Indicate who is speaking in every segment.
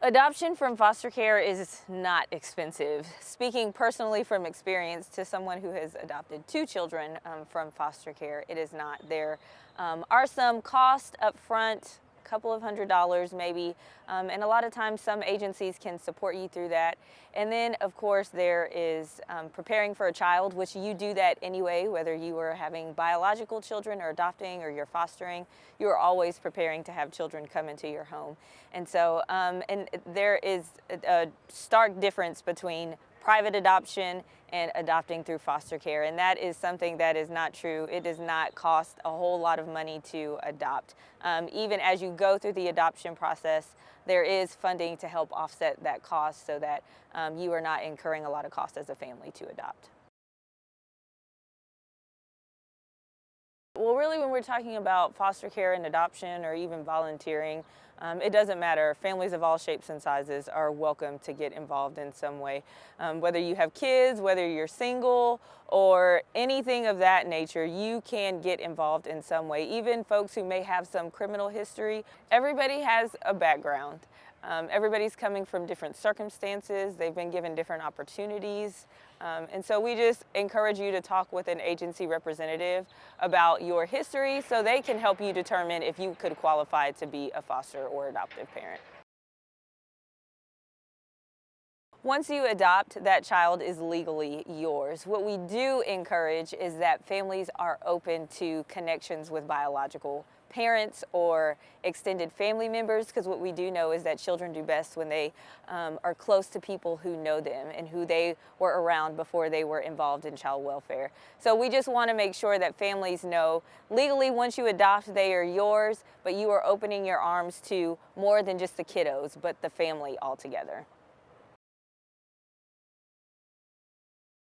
Speaker 1: Adoption from foster care is not expensive. Speaking personally from experience to someone who has adopted two children from foster care, it is not. There are some costs up front, a couple of $100s maybe, and a lot of times some agencies can support you through that. And then of course there is preparing for a child, which you do that anyway, whether you are having biological children or adopting or you're fostering, you are always preparing to have children come into your home. And so, and there is a stark difference between private adoption and adopting through foster care, and that is something that is not true. It does not cost a whole lot of money to adopt. Even as you go through the adoption process, there is funding to help offset that cost so that you are not incurring a lot of cost as a family to adopt. Well, really, when we're talking about foster care and adoption or even volunteering, it doesn't matter. Families of all shapes and sizes are welcome to get involved in some way. Whether you have kids, whether you're single, or anything of that nature, you can get involved in some way. Even folks who may have some criminal history, everybody has a background. Everybody's coming from different circumstances. They've been given different opportunities. And so we just encourage you to talk with an agency representative about your history so they can help you determine if you could qualify to be a foster or adoptive parent. Once you adopt, that child is legally yours. What we do encourage is that families are open to connections with biological parents or extended family members, because what we do know is that children do best when they are close to people who know them and who they were around before they were involved in child welfare. So we just want to make sure that families know legally once you adopt, they are yours, but you are opening your arms to more than just the kiddos, but the family altogether.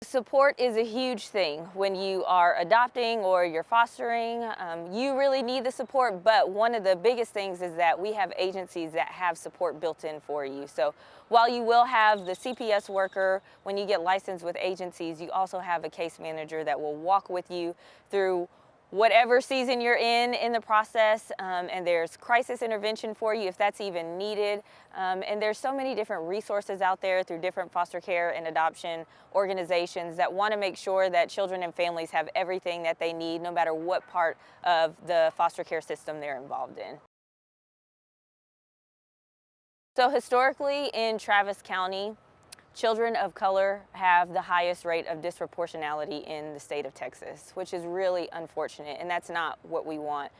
Speaker 1: Support is a huge thing when you are adopting or you're fostering. You really need the support, but one of the biggest things is that we have agencies that have support built in for you. So while you will have the CPS worker, when you get licensed with agencies, you also have a case manager that will walk with you through whatever season you're in the process, and there's crisis intervention for you if that's even needed. And there's so many different resources out there through different foster care and adoption organizations that want to make sure that children and families have everything that they need, no matter what part of the foster care system they're involved in. So historically in Travis County, children of color have the highest rate of disproportionality in the state of Texas, which is really unfortunate, and that's not what we want.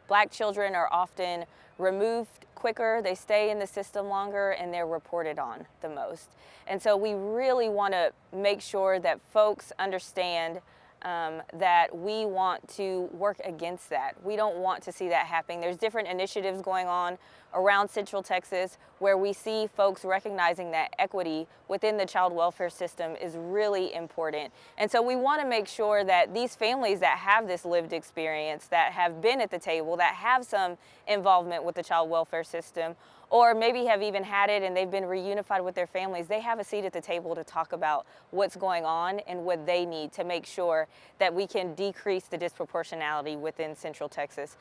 Speaker 1: Black children are often removed quicker, they stay in the system longer, and they're reported on the most. And so we really want to make sure that folks understand that we want to work against that. We don't want to see that happening. There's different initiatives going on around Central Texas where we see folks recognizing that equity within the child welfare system is really important. And so we want to make sure that these families that have this lived experience, that have been at the table, that have some involvement with the child welfare system, or maybe have even had it and they've been reunified with their families, they have a seat at the table to talk about what's going on and what they need to make sure that we can decrease the disproportionality within Central Texas.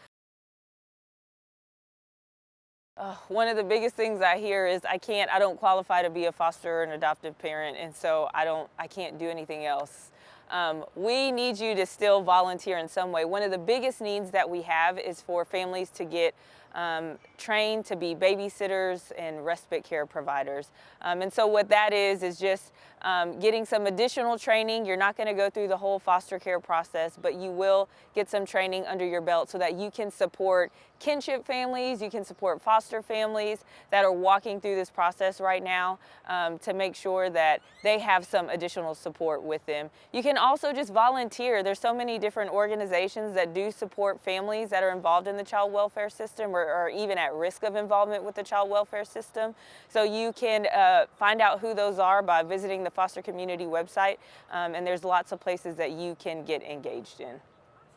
Speaker 1: One of the biggest things I hear is I don't qualify to be a foster or an adoptive parent, and so I can't do anything else. We need you to still volunteer in some way. One of the biggest needs that we have is for families to get trained to be babysitters and respite care providers. And so what that is just getting some additional training. You're not going to go through the whole foster care process, but you will get some training under your belt so that you can support kinship families, you can support foster families that are walking through this process right now, to make sure that they have some additional support with them. You can also just volunteer. There's so many different organizations that do support families that are involved in the child welfare system or even at risk of involvement with the child welfare system. So you can find out who those are by visiting the foster community website, and there's lots of places that you can get engaged in.